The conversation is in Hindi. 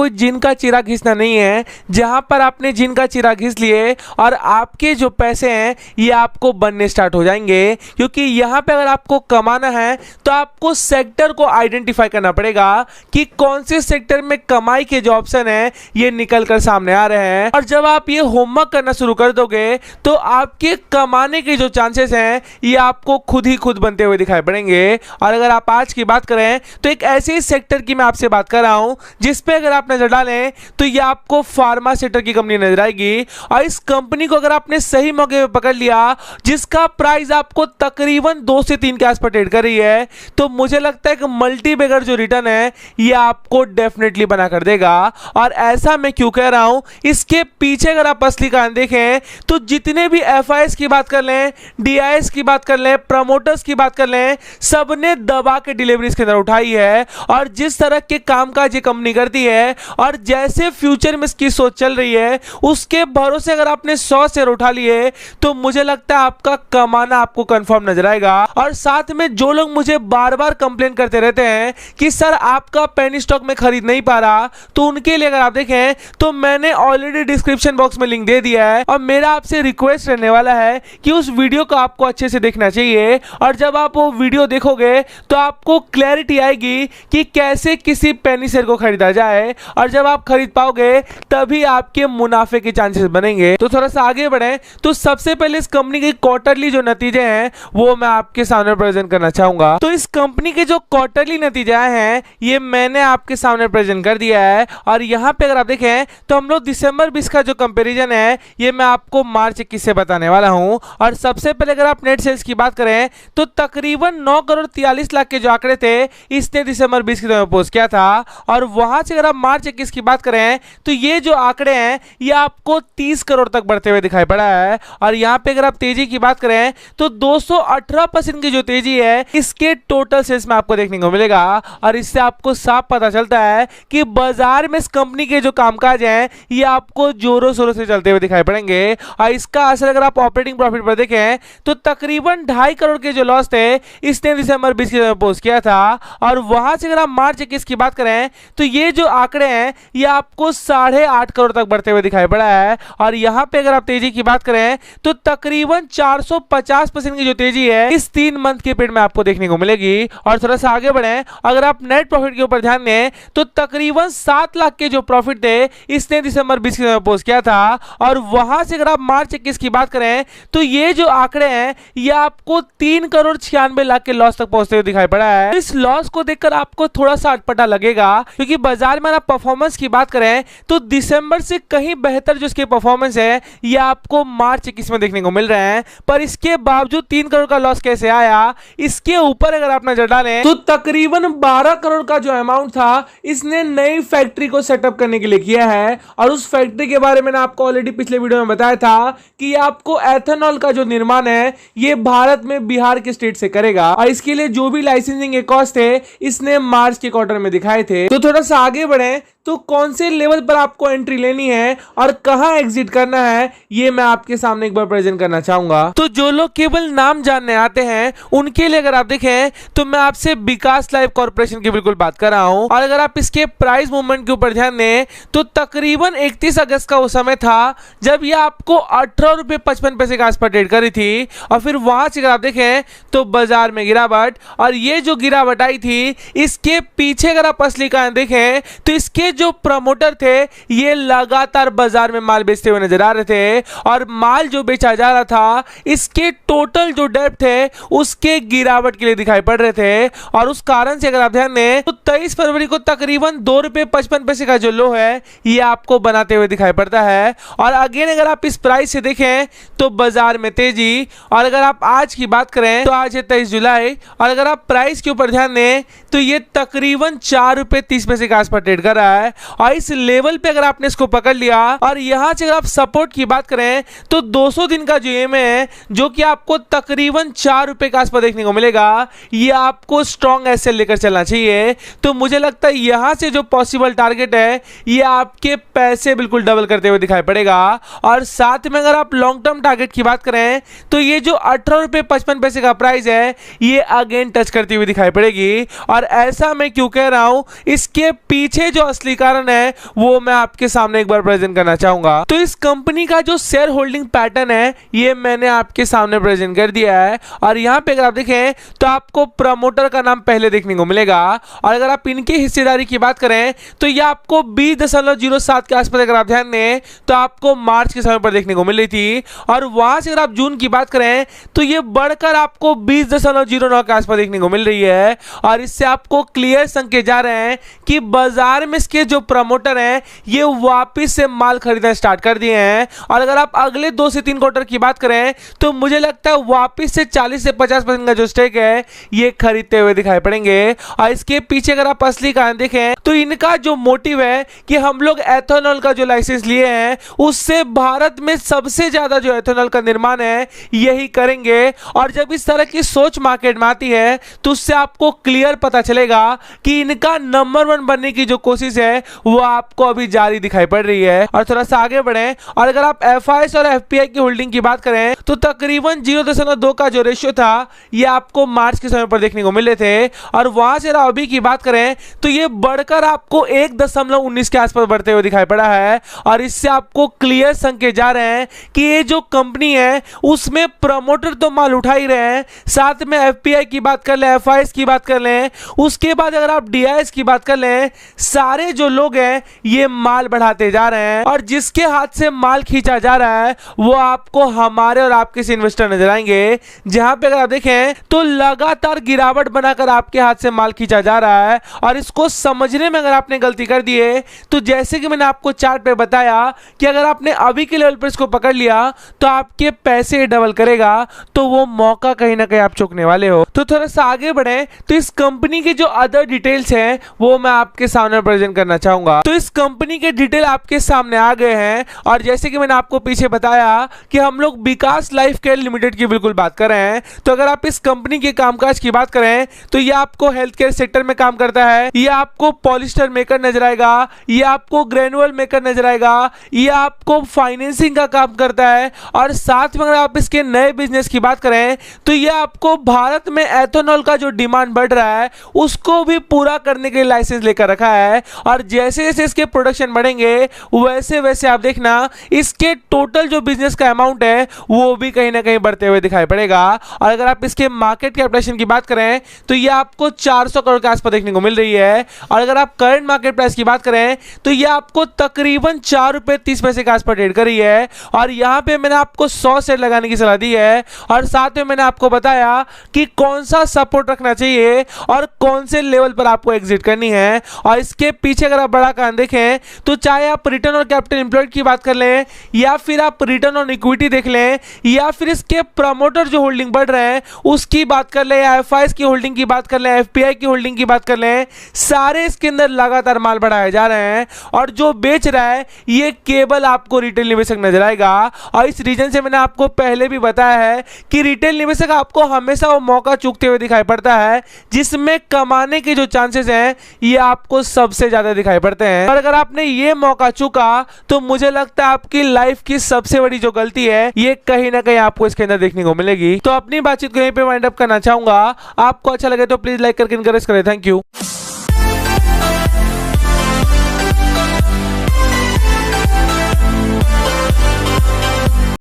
कोई जिन का चिरा घिसना नहीं है, जहां पर आपने जिन का चिरा घिस लिए और आपके जो पैसे हैं ये आपको बनने स्टार्ट हो जाएंगे। क्योंकि यहां पे अगर आपको कमाना है तो आपको सेक्टर को आइडेंटिफाई करना पड़ेगा कि कौन से सेक्टर में कमाई के जो ऑप्शन है ये निकल कर सामने आ रहे हैं। और जब आप ये होमवर्क करना शुरू कर दोगे तो आपके कमाने के जो चांसेस हैं ये आपको खुद ही खुद बनते हुए दिखाई पड़ेंगे। और अगर आप आज की बात करें तो एक ऐसे सेक्टर की मैं आपसे बात कर रहा हूं जिसपे अगर आप नजर डालें तो ये आपको फार्मा सेक्टर की कंपनी नजर आएगी। और इस कंपनी को अगर आपने सही मौके पे पकड़ लिया, जिसका प्राइस आपको तकरीबन 2 से 3 के आसपास ट्रेड कर रही है, तो मुझे लगता है कि मल्टी बैगर जो रिटर्न है ये आपको डेफिनेटली बना कर देगा। और ऐसा मैं क्यों कह रहा हूं, इसके पीछे अगर आप असली कारण देखें तो जितने भी एफआईएस की बात कर लें, डीआईएस की बात कर लें, प्रमोटर्स की बात कर लें, सबने दबा के डिलीवरीज के अंदर उठाई है। और जिस तरह के कामकाज ये कंपनी करती है और जैसे फ्यूचर में इसकी सोच चल रही है, उसके भरोसे अगर आपने 100 शेयर उठा लिए तो मुझे लगता है आपका कमाना आपको कंफर्म नजर आएगा। और साथ में जो लोग मुझे बार बार कंप्लेन करते रहते हैं कि सर आपका पेनी स्टॉक में खरीद नहीं पा रहा, तो उनके लिए अगर आप देखें तो मैंने ऑलरेडी डिस्क्रिप्शन बॉक्स में लिंक दे दिया है। और मेरा आपसे रिक्वेस्ट रहने वाला है कि उस वीडियो को आपको अच्छे से देखना चाहिए। और जब आप वो वीडियो देखोगे तो आपको क्लैरिटी आएगी कि कैसे किसी पेनी शेयर को खरीदा जाए। और जब आप खरीद पाओगे तभी आपके मुनाफे के चांसेस बनेंगे। तो थोड़ा सा आगे बढ़े तो सबसे पहले इस कंपनी के क्वार्टरली जो नतीजे हैं वो मैं आपके सामने प्रेजेंट करना चाहूंगा। तो इस कंपनी के जो क्वार्टरली नतीजे हैं ये मैंने आपके सामने प्रेजेंट कर दिया है। और यहाँ पे अगर आप देखें तो हम लोग दिसंबर 20 का जो कंपैरिजन है ये मैं आपको मार्च 21 से बताने वाला हूँ। और सबसे पहले अगर आप नेट सेल्स की बात करें तो तकरीबन 9 करोड़ 43 लाख के जो आंकड़े थे इसने दिसंबर 20 के पोस्ट किया था। और वहां से अगर आप मार्च 21 की बात करें तो ये जो आंकड़े हैं ये आपको 30 करोड़ तक बढ़ते हुए दिखाई पड़ा है। और यहाँ पे अगर आप तेजी की बात करें तो 218% की जो तेजी है इसके टोटल सेल्स में आपको देखने को मिलेगा। और इससे आपको साफ पता चलता है कि बाजार में इस कंपनी के जो कामकाज हैं ये आपको जोरों शोरों से चलते हुए दिखाई पड़ेंगे। और इसका असर अगर आप ऑपरेटिंग प्रॉफिट पर देखें तो तकरीबन 2.5 करोड़ के जो लॉस थे इसने दिसंबर 20 के पोस्ट किया था। और वहां से अगर आप मार्च 21 की बात करें तो ये जो आंकड़े हैं ये आपको 8.5 करोड़ तक बढ़ते हुए दिखाई पड़ा है। और यहां पे अगर आप तेजी की बात करें तो तकरीबन 450% की जो तेजी है इस 3 मंथ के पीरियड में आपको देखने को मिलेगी। और थोड़ा सा आगे बढ़े, अगर आप नेट प्रॉफिट के ऊपर ध्यान दें तो तकरीबन 7 लाख के जो प्रॉफिट थे इसने दिसंबर 20 के पोस्ट किया था। और वहां से अगर आप मार्च 21 की बात करें तो ये जो आंकड़े हैं ये आपको 3 करोड़ 96 लाख के लॉस तक पहुंचते हुए दिखाई पड़ा है। इस लॉस को देखकर आपको थोड़ा सा अटपटा लगेगा क्योंकि बाजार में परफॉर्मेंस की बात करें तो दिसंबर से कहीं बेहतर जो इसके परफॉर्मेंस है ये आपको मार्च 21 में देखने को मिल रहे हैं। पर इसके बावजूद 3 करोड़ का लॉस कैसे आया, इसके ऊपर अगर आप नजर डालें तो तकरीबन 12 करोड़ का जो अमाउंट था इसने नई फैक्ट्री को सेटअप करने के लिए किया है। और उस फैक्ट्री के बारे में आपको ऑलरेडी पिछले वीडियो में बताया था कि आपको एथेनॉल का जो निर्माण है ये भारत में बिहार के स्टेट से करेगा। और इसके लिए जो भी लाइसेंसिंग के कॉस्ट थे इसने मार्च के क्वार्टर में दिखाए थे। तो थोड़ा सा आगे बढ़े तो कौन से लेवल पर आपको एंट्री लेनी है और कहां एग्जिट करना है ये मैं आपके सामने एक बार प्रेजेंट करना चाहूंगा। तो जो लोग केवल नाम जानने आते हैं उनके लिए अगर आप देखें तो मैं आपसे विकास लाइफ कॉर्पोरेशन की बिल्कुल बात कर रहा हूं। और अगर आप इसके प्राइस मूवमेंट के ऊपर ध्यान दें तो तकरीबन 31 अगस्त का वो समय था जब ये आपको 18 रुपये 55 पैसे के आसपास ट्रेड कर रही थी। और फिर वहां से अगर आप देखें तो बाजार में गिरावट, और ये जो गिरावट आई थी इसके पीछे अगर आप असली कारण देखें तो इसके जो प्रमोटर थे ये लगातार बाजार में माल बेचते हुए नजर आ रहे थे। और माल जो बेचा जा रहा था इसके टोटल जो डेप्थ थे उसके गिरावट के लिए दिखाई पड़ रहे थे। और उस कारण से अगर आप ध्यान दें तो 23 फरवरी को तकरीबन 2 रुपये 55 पैसे का जो लो है ये आपको बनाते हुए दिखाई पड़ता है। और अगेन अगर आप इस प्राइस से देखें तो बाजार में तेजी। और अगर आप आज की बात करें तो आज है 23 जुलाई, और अगर आप प्राइस के ऊपर ध्यान दें तो ये तकरीबन 4 रुपये 30 पैसे के आसपास ट्रेड कर रहा है। और इस लेवल पे अगर आपने इसको पकड़ लिया और यहां से अगर आप सपोर्ट की बात करें तो 200 दिन का जो ईएमए है जो कि आपको तकरीबन 4 रुपए के आसपास देखने को मिलेगा, ये आपको स्ट्रॉन्ग एसएल लेकर चलना चाहिए। तो मुझे लगता है यहां से जो पॉसिबल टारगेट है ये आपके पैसे बिल्कुल डबल करते हुए दिखाई पड़ेगा। और साथ में अगर आप लॉन्ग टर्म टारगेट की बात करें तो ये जो 18 रुपये 55 पैसे का प्राइस है ये अगेन टच करती हुई दिखाई पड़ेगी। और ऐसा मैं क्यों कह रहा हूं, इसके पीछे जो असली कारण है वो मैं आपके सामने एक बार प्रेजेंट करना चाहूंगा। तो इस कंपनी का जो शेयर होल्डिंग पैटर्न है ये मैंने आपके सामने प्रेजेंट कर दिया है और यहाँ पे अगर आप देखें तो आपको प्रमोटर का नाम पहले देखने को मिलेगा और अगर आप इनकी हिस्सेदारी की बात करें तो ये आपको 20.07 के आसपास अगर आप ध्यान दें तो आपको मार्च के समय पर देखने को मिल रही थी और वहां से अगर आप जून की बात करें तो ये बढ़कर आपको 20.09 के आसपास देखने को मिल रही है और इससे आपको क्लियर संकेत जा रहे हैं कि बाजार में इसके जो प्रमोटर हैं ये वापिस से माल खरीदना स्टार्ट कर दिए हैं और अगर आप अगले 2 से 3 क्वार्टर की बात करें तो मुझे लगता है वापिस से 40 से 50% का जो स्टेक है ये खरीदते हुए दिखाई पड़ेंगे और इसके पीछे अगर आप असली कारण देखें तो इनका जो मोटिव है कि हम लोग एथेनॉल का जो लाइसेंस लिए हैं उससे भारत में सबसे ज्यादा जो एथेनॉल का निर्माण है यही करेंगे और जब इस तरह की सोच मार्केट में आती है तो उससे आपको क्लियर पता चलेगा कि इनका नंबर 1 बनने की जो कोशिश है वो आपको अभी जारी दिखाई पड़ रही है। और थोड़ा सा आगे बढ़े और अगर आप FIS और FPI की होल्डिंग की बात करें तो तकरीबन 0.2 का जो रेशियो था ये आपको मार्च के समय पर देखने को मिले थे और वहां से अभी की बात करें तो ये बढ़कर आपको 1.19 के आसपास बढ़ते हुए दिखाई पड़ा है और इससे आपको क्लियर संकेत जा रहे हैं कि ये जो कंपनी है उसमें प्रमोटर तो माल उठा ही रहे हैं, साथ में FPI की बात कर लें, FIS की बात कर लें, उसके बाद अगर आप DIS की बात कर लें, सारे जो लोग हैं ये माल बढ़ाते जा रहे हैं और जिसके हाथ से माल खींचा जा रहा है वो आपको हमारे और आपके से इन्वेस्टर नजर आएंगे, जहां पे अगर आप देखें तो लगातार गिरावट बनाकर आपके हाथ से माल खींचा जा रहा है और इसको समझने में अगर आपने गलती कर दी है तो जैसे कि मैंने आपको चार्ट पे बताया कि अगर आपने अभी के लेवल पर इसको पकड़ लिया तो आपके पैसे डबल करेगा, तो वो मौका कहीं ना कहीं आप चूकने वाले हो। तो थोड़ा सा आगे बढ़े तो इस कंपनी की जो अदर डिटेल्स हैं वो मैं आपके सामने प्रेजेंट करना चाहूंगा। तो इस कंपनी के डिटेल आपके सामने आ गए हैं और जैसे कि मैंने आपको पीछे बताया कि हम लोग विकास लाइफ केयर लिमिटेड की बिल्कुल बात कर रहे हैं। तो अगर आप इस कंपनी के कामकाज की बात करें तो ये आपको हेल्थ केयर सेक्टर में काम करता है, ये आपको पॉलिस्टर मेकर नजर आएगा, ये आपको ग्रेनुअल मेकर नजर आएगा, ये आपको फाइनेंसिंग का काम करता है और साथ में अगर आप इसके नए बिजनेस की बात करें तो ये आपको भारत में एथेनॉल का जो डिमांड बढ़ रहा है उसको भी पूरा करने के लिए लाइसेंस लेकर रखा है और जैसे जैसे इसके प्रोडक्शन बढ़ेंगे वैसे वैसे आप देखना इसके टोटल जो बिजनेस का अमाउंट है वो भी कहीं ना कहीं बढ़ते हुए दिखाई पड़ेगा। और अगर आप इसके मार्केट कैपिटलाइजेशन की बात करें तो ये आपको 400 करोड़ के आसपास देखने को मिल रही है और अगर आप करंट मार्केट प्राइस की बात करें तो ये आपको तकरीबन 4 रुपए 30 पैसे के आसपास ट्रेड कर रही है और यहाँ पे मैंने आपको 100 शेयर लगाने की सलाह दी है और साथ में मैंने आपको बताया कि कौन सा सपोर्ट रखना चाहिए और कौन से लेवल पर आपको एग्जिट करनी है। और इसके पीछे अगर आप बड़ा कारण देखें तो चाहे आप रिटर्न ऑन कैपिटल एम्प्लॉयड की बात कर लें या फिर आप रिटर्न ऑन इक्विटी देख लें या फिर इसके प्रमोटर जो होल्डिंग बढ़ रहे हैं उसकी बात कर लें या FIS की होल्डिंग की बात कर लें, FPI की होल्डिंग की बात कर लें, सारे इसके अंदर लगातार माल बढ़ाए जा रहे हैं और जो बेच रहा है ये केवल आपको रिटेल निवेशक नजर आएगा। और इस रीजन से मैंने आपको पहले भी बताया है कि रिटेल निवेशक आपको हमेशा वो मौका चूकते हुए दिखाई पड़ता है जिसमें कमाने के जो चांसेस हैं ये आपको सबसे ज्यादा दिखाई पड़ते हैं और अगर आपने ये मौका चूका तो मुझे लगता है आपकी लाइफ की सबसे बड़ी जो गलती है ये कहीं ना कहीं आपको इसके अंदर देखने को मिलेगी। तो अपनी बातचीत को यहीं पे वाइंड अप करना चाहूंगा। आपको अच्छा लगे तो प्लीज लाइक करके इनकरेज करें। Thank you.